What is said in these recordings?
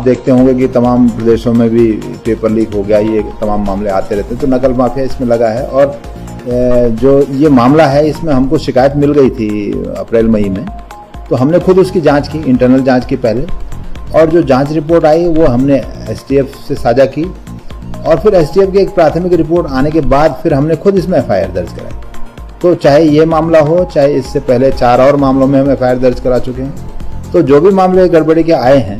देखते होंगे कि तमाम प्रदेशों में भी पेपर लीक हो गया, ये तमाम मामले आते रहते हैं, तो नकल माफिया इसमें लगा है। और जो ये मामला है इसमें हमको शिकायत मिल गई थी अप्रैल मई में, तो हमने खुद उसकी जांच की, इंटरनल जांच की पहले, और जो जांच रिपोर्ट आई वो हमने एसटीएफ से साझा की, और फिर एसटीएफ की एक प्राथमिक रिपोर्ट आने के बाद फिर हमने खुद इसमें एफआईआर दर्ज कराई। तो चाहे ये मामला हो, चाहे इससे पहले 4 और मामलों में हम एफआईआर दर्ज करा चुके हैं, तो जो भी मामले गड़बड़ी के आए हैं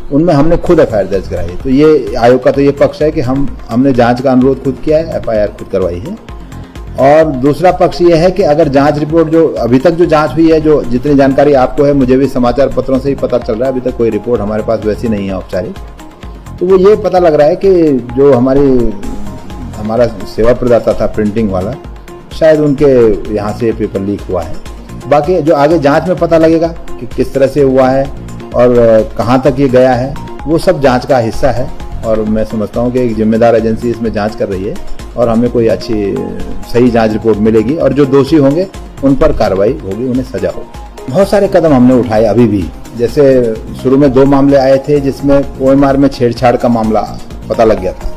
उनमें हमने खुद एफआईआर दर्ज कराई। तो ये आयोग का तो ये पक्ष है कि हमने जांच का अनुरोध खुद किया है, एफआईआर खुद करवाई है। और दूसरा पक्ष ये है कि अगर जांच रिपोर्ट जो अभी तक जो जांच हुई है, जो जितनी जानकारी आपको है, मुझे भी समाचार पत्रों से ही पता चल रहा है, अभी तक कोई रिपोर्ट हमारे पास वैसी नहीं है औपचारिक, तो वो ये पता लग रहा है कि जो हमारा सेवा प्रदाता था प्रिंटिंग वाला, शायद उनके यहाँ से पेपर लीक हुआ है। बाकी जो आगे जांच में पता लगेगा कि किस तरह से हुआ है और कहाँ तक ये गया है, वो सब जांच का हिस्सा है। और मैं समझता हूँ कि एक जिम्मेदार एजेंसी इसमें जांच कर रही है और हमें कोई अच्छी सही जांच रिपोर्ट मिलेगी और जो दोषी होंगे उन पर कार्रवाई होगी, उन्हें सजा होगी। बहुत सारे कदम हमने उठाए अभी भी, जैसे शुरू में 2 मामले आए थे जिसमें ओएमआर में छेड़छाड़ का मामला पता लग गया था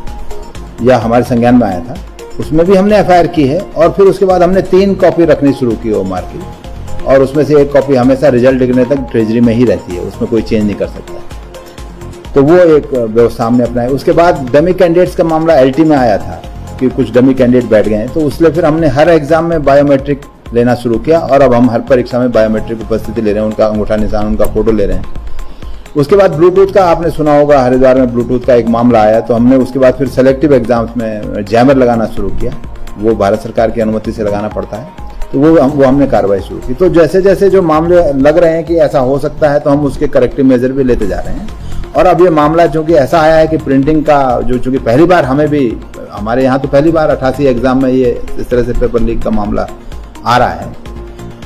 या हमारे संज्ञान में आया था, उसमें भी हमने एफआईआर की है। और फिर उसके बाद हमने 3 कॉपी रखनी शुरू की ओएमआर की, और उसमें से 1 कॉपी हमेशा रिजल्ट दिखने तक ट्रेजरी में ही रहती है, उसमें कोई चेंज नहीं कर सकता, तो वो एक व्यवस्था हमने अपनाई। उसके बाद डमी कैंडिडेट्स का मामला एलटी में आया था कि कुछ डमी कैंडिडेट बैठ गए हैं, तो उसलिए फिर हमने हर एग्जाम में बायोमेट्रिक लेना शुरू किया और अब हम हर परीक्षा में बायोमेट्रिक उपस्थिति ले रहे हैं, उनका अंगूठा निशान, उनका फोटो ले रहे हैं। उसके बाद ब्लूटूथ का आपने सुना होगा, हरिद्वार में ब्लूटूथ का एक मामला आया, तो हमने उसके बाद फिर सेलेक्टिव एग्जाम्स में जैमर लगाना शुरू किया, वो भारत सरकार की अनुमति से लगाना पड़ता है, तो वो हमने कार्रवाई शुरू की। तो जैसे जैसे जो मामले लग रहे हैं कि ऐसा हो सकता है, तो हम उसके करेक्टिव मेजर भी लेते जा रहे हैं। और अब ये मामला चूंकि ऐसा आया है कि प्रिंटिंग का जो चूंकि पहली बार हमारे यहाँ तो पहली बार 88 एग्जाम में ये इस तरह से पेपर लीक का मामला आ रहा है,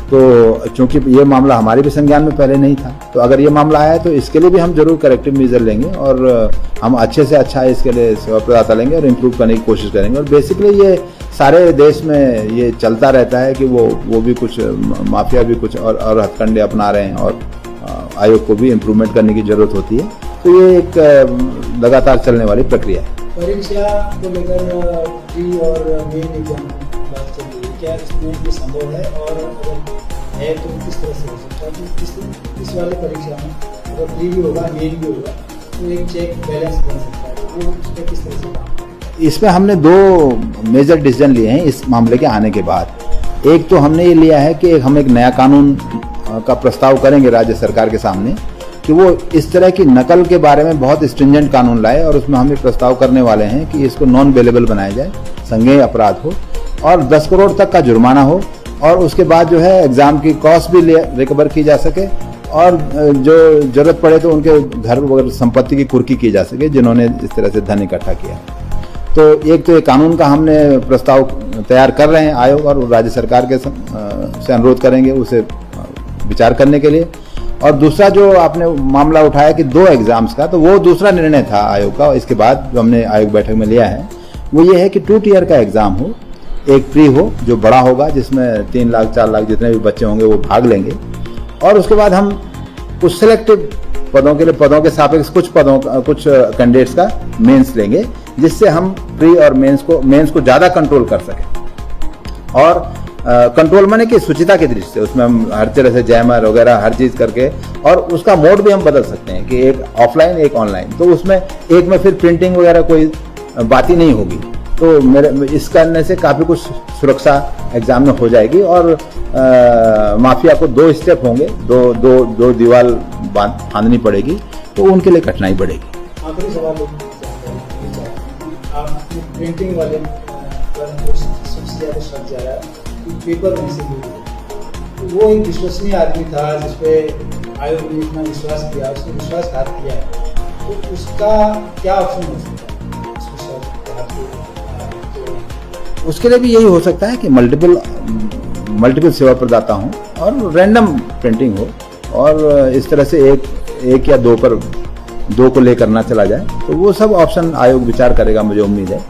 तो चूंकि ये मामला हमारे भी संज्ञान में पहले नहीं था, तो अगर ये मामला आया है तो इसके लिए भी हम जरूर करेक्टिव मेजर लेंगे और हम अच्छे से अच्छा इसके लिए सेवा प्रदाता लेंगे और इम्प्रूव करने की कोशिश करेंगे। और बेसिकली ये सारे देश में ये चलता रहता है कि वो भी कुछ माफिया भी कुछ और हथकंडे अपना रहे हैं और आयोग को भी इम्प्रूवमेंट करने की जरूरत होती है, तो ये एक लगातार चलने वाली प्रक्रिया है। परीक्षा को लेकर प्री और मेन एग्जाम बात चल रही है, क्या इसमें ये संभव है और अगर है तो किस तरह से हो सकता है? इस वाले परीक्षा में अगर प्री भी होगा, मेन भी होगा, तो एक चेक बैलेंस बन सकता है, वो उस पर किस तरह से? इसमें हमने 2 मेजर डिसीजन लिए हैं इस मामले के आने के बाद। एक तो हमने ये लिया है कि हम एक नया कानून का प्रस्ताव करेंगे राज्य सरकार के सामने कि वो इस तरह की नकल के बारे में बहुत स्ट्रिंजेंट कानून लाए, और उसमें हम एक प्रस्ताव करने वाले हैं कि इसको नॉन बेलेबल बनाया जाए, संज्ञेय अपराध हो और 10 करोड़ तक का जुर्माना हो, और उसके बाद जो है एग्जाम की कॉस्ट भी रिकवर की जा सके, और जो जरूरत पड़े तो उनके घर वगैरह संपत्ति की कुर्की की जा सके जिन्होंने इस तरह से धन इकट्ठा किया। तो एक तो ये कानून का हमने प्रस्ताव तैयार कर रहे हैं आयोग, और राज्य सरकार के से अनुरोध करेंगे उसे विचार करने के लिए। और दूसरा जो आपने मामला उठाया कि 2 एग्जाम्स का, तो वो दूसरा निर्णय था आयोग का। इसके बाद जो हमने आयोग बैठक में लिया है वो ये है कि 2 टियर का एग्जाम हो, एक प्री हो जो बड़ा होगा जिसमें 3 लाख 4 लाख जितने भी बच्चे होंगे वो भाग लेंगे, और उसके बाद हम कुछ सिलेक्टिव पदों के सापेक्ष कुछ कैंडिडेट्स का मेंस लेंगे, जिससे हम प्री और मेंस को ज्यादा कंट्रोल कर सकें। और कंट्रोल माने कि सुचिता की दृष्टि से उसमें हम हर तरह से जैमर वगैरह हर चीज करके, और उसका मोड भी हम बदल सकते हैं कि एक ऑफलाइन एक ऑनलाइन, तो उसमें एक में फिर प्रिंटिंग वगैरह कोई बात ही नहीं होगी। तो इस करने से काफी कुछ सुरक्षा एग्जाम में हो जाएगी, और माफिया को 2 स्टेप होंगे, दो दीवार फांदनी पड़ेगी, तो उनके लिए कठिनाई बढ़ेगी। आखिरी सवाल प्रिंटिंग वाले सबसे ज्यादा शक जा रहा है पेपर में से वो एक विश्वसनीय आदमी था जिसपे आयोग ने इतना विश्वास किया, उसने विश्वासघात किया है, तो उसका क्या ऑप्शन हो सकता है? उसके लिए भी यही हो सकता है कि मल्टीपल सेवा प्रदाता हों और रैंडम प्रिंटिंग हो, और इस तरह से एक या 2 को लेकर ना चला जाए, तो वो सब ऑप्शन आयोग विचार करेगा, मुझे उम्मीद है।